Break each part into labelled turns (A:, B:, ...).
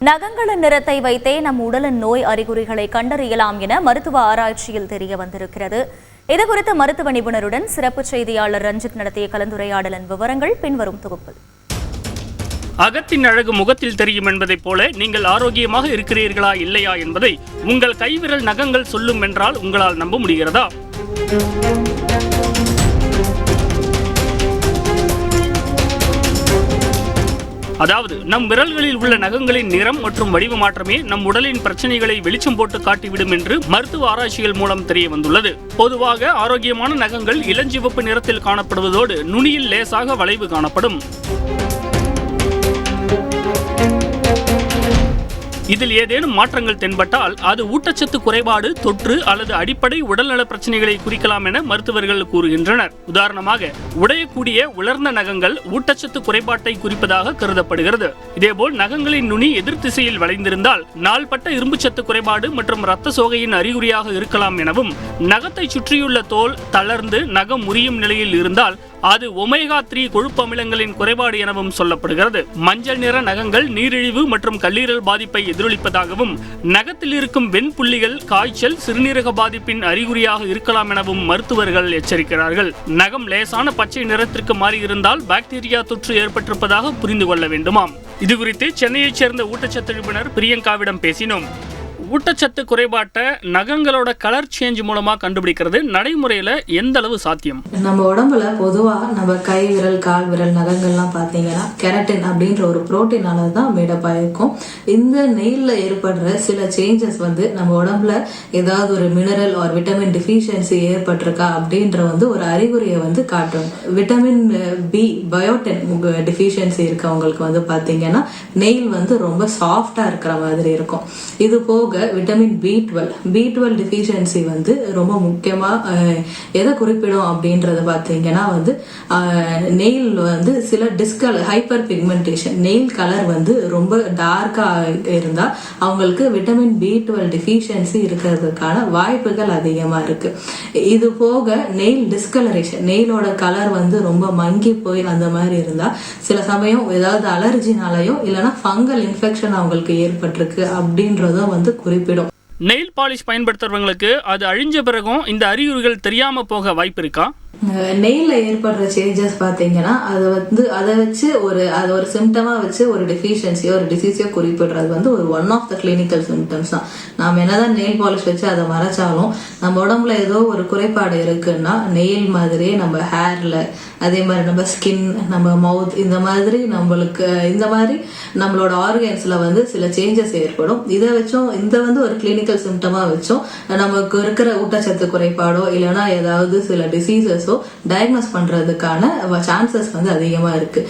A: நகங்களின் நிறத்தை வைத்தே நம் உடலின் நோய் அறிகுறிகளை கண்டறியலாம் என மருத்துவ ஆராய்ச்சியில் தெரிய வந்திருக்கிறது. இதுகுறித்து மருத்துவ நிபுணருடன் சிறப்பு செய்தியாளர் ரஞ்சித் நடத்திய கலந்துரையாடலின் விவரங்கள் பின்வரும் தொகுப்பில்.
B: அகத்தின் அழகு முகத்தில் தெரியும் என்பதைப் போல நீங்கள் ஆரோக்கியமாக இருக்கிறீர்களா இல்லையா என்பதை உங்கள் கைவிரல் நகங்கள் சொல்லும் என்றால் உங்களால் நம்ப முடிகிறதா? அதாவது நம் விரல்களில் உள்ள நகங்களின் நிறம் மற்றும் வடிவ மாற்றமே நம் உடலின் பிரச்சனைகளை வெளிச்சம் போட்டு காட்டிவிடும் என்று மருத்துவ ஆராய்ச்சிகள் மூலம் தெரிய வந்துள்ளது. பொதுவாக ஆரோக்கியமான நகங்கள் இளஞ்சிவப்பு நிறத்தில் காணப்படுவதோடு நுனியில் லேசாக வளைவு காணப்படும். இதில் ஏதேனும் மாற்றங்கள் தென்பட்டால் அது ஊட்டச்சத்து குறைபாடு, தொற்று அல்லது அடிப்படை உடல்நல பிரச்சனைகளை குறிக்கலாம் என மருத்துவர்கள் கூறுகின்றனர். உதாரணமாக, உடையக்கூடிய உலர்ந்த நகங்கள் ஊட்டச்சத்து குறைபாட்டை குறிப்பதாக கருதப்படுகிறது. இதேபோல் நகங்களின் நுனி எதிர் திசையில் வளைந்திருந்தால் நாள்பட்ட இரும்புச்சத்து குறைபாடு மற்றும் இரத்த சோகையின் அறிகுறியாக இருக்கலாம் எனவும், நகத்தை சுற்றியுள்ள தோல் தளர்ந்து நகம் முறியும் நிலையில் இருந்தால் அது ஒமேகா 3 கொழுப்பு அமிலங்களின் குறைபாடு எனவும் சொல்லப்படுகிறது. மஞ்சள் நிற நகங்கள் நீரிழிவு மற்றும் கல்லீரல் பாதிப்பை எதிரொலிப்பதாகவும், நகத்தில் இருக்கும் வெண்புள்ளிகள் காய்ச்சல், சிறுநீரக பாதிப்பின் அறிகுறியாக இருக்கலாம் எனவும் மருத்துவர்கள் எச்சரிக்கிறார்கள். நகம் லேசான பச்சை நிறத்திற்கு மாறியிருந்தால் பாக்டீரியா தொற்று ஏற்பட்டிருப்பதாக புரிந்து கொள்ள வேண்டுமாம். இதுகுறித்து சென்னையைச் சேர்ந்த ஊட்டச்சத்து நிபுணர் பிரியங்காவிடம் பேசினோம். ஊட்டச்சத்து குறைபாட்டை நகங்களோட கலர் சேஞ்ச் மூலமா கண்டுபிடிக்கிறது நடைமுறையில எந்த அளவு சாத்தியம்?
C: நம்ம உடம்புல பொதுவா நம்ம கை விரல், கால் விரல் நகங்கள்லாம் பாத்தீங்கன்னா கெரட்டின் அப்படின்ற ஒரு புரோட்டீனால தான் மேடப் ஆயிருக்கும். இந்த நெயில்ல ஏற்படுற சில சேஞ்சஸ் நம்ம உடம்புல ஏதாவது ஒரு மினரல் ஆர் விட்டமின் டிஃபிஷியன்சி ஏற்பட்டிருக்கா அப்படின்ற ஒரு அறிகுறியை காட்டும். விட்டமின் பி, பயோட்டின் டிஃபிஷியன்சி இருக்கவங்களுக்கு பாத்தீங்கன்னா நெயில் ரொம்ப சாஃப்டா இருக்கிற மாதிரி இருக்கும். இது போக விட்டமின் B12 டிஃபிஷியன்சி ரொம்ப முக்கியமா எதை குறிப்பிடும் அப்படின்றத பாத்தீங்கன்னா நெயில் சில discolour, hyper pigmentation, nail colour ரொம்ப டார்க்கா இருந்தா அவங்களுக்கு விட்டமின் B12 டிஃபிஷியன்சி இருக்கிறதுக்கான வாய்ப்புகள் அதிகமா இருக்கு. இது போக நெயில் டிஸ்கலரேஷன், நெயிலோட கலர் ரொம்ப மங்கி போய் அந்த மாதிரி இருந்தா சில சமயம் ஏதாவது அலர்ஜினாலையோ இல்லைன்னா ஃபங்கல் இன்ஃபெக்ஷன் அவங்களுக்கு ஏற்பட்டிருக்கு அப்படின்றதும் குறிப்பிடும்.
B: நெயில் பாலிஷ் பயன்படுத்துறவங்களுக்கு அது அழிஞ்ச பிறகும் இந்த அறிகுறிகள் தெரியாம போக வாய்ப்பு இருக்கா?
C: நெயில்ல ஏற்படுற சேஞ்சஸ் பாத்தீங்கன்னா அதை வச்சு ஒரு சிம்டமா வச்சு ஒரு டெஃபிஷியன்சியோ ஒரு டிசீஸையோ குறிப்பிடுறது ஒரு one of the clinical symptoms தான். நாம என்னதான் நெயில் பாலிஷ் வச்சு அதை மறைச்சாலும் நம்ம உடம்புல ஏதோ ஒரு குறைபாடு இருக்குன்னா நெயில் மாதிரியே நம்ம ஹேர்ல, அதே மாதிரி நம்ம ஸ்கின், நம்ம மவுத், இந்த மாதிரி நம்மளோட ஆர்கன்ஸ்ல சில சேஞ்சஸ் ஏற்படும். இதை வச்சும் ஒரு கிளினிக்கல் சிம்டமா வச்சும் நமக்கு இருக்கிற ஊட்டச்சத்து குறைபாடோ இல்லைன்னா ஏதாவது சில டிசீசஸோ டயக்னோஸ் பண்றதுக்கான சான்சஸ் அதிகமா இருக்கு.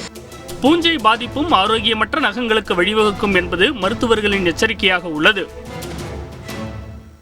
B: பூஞ்சை பாதிப்பும் ஆரோக்கியமற்ற நகங்களுக்கு வழிவகுக்கும் என்பது மருத்துவர்களின் எச்சரிக்கையாக உள்ளது.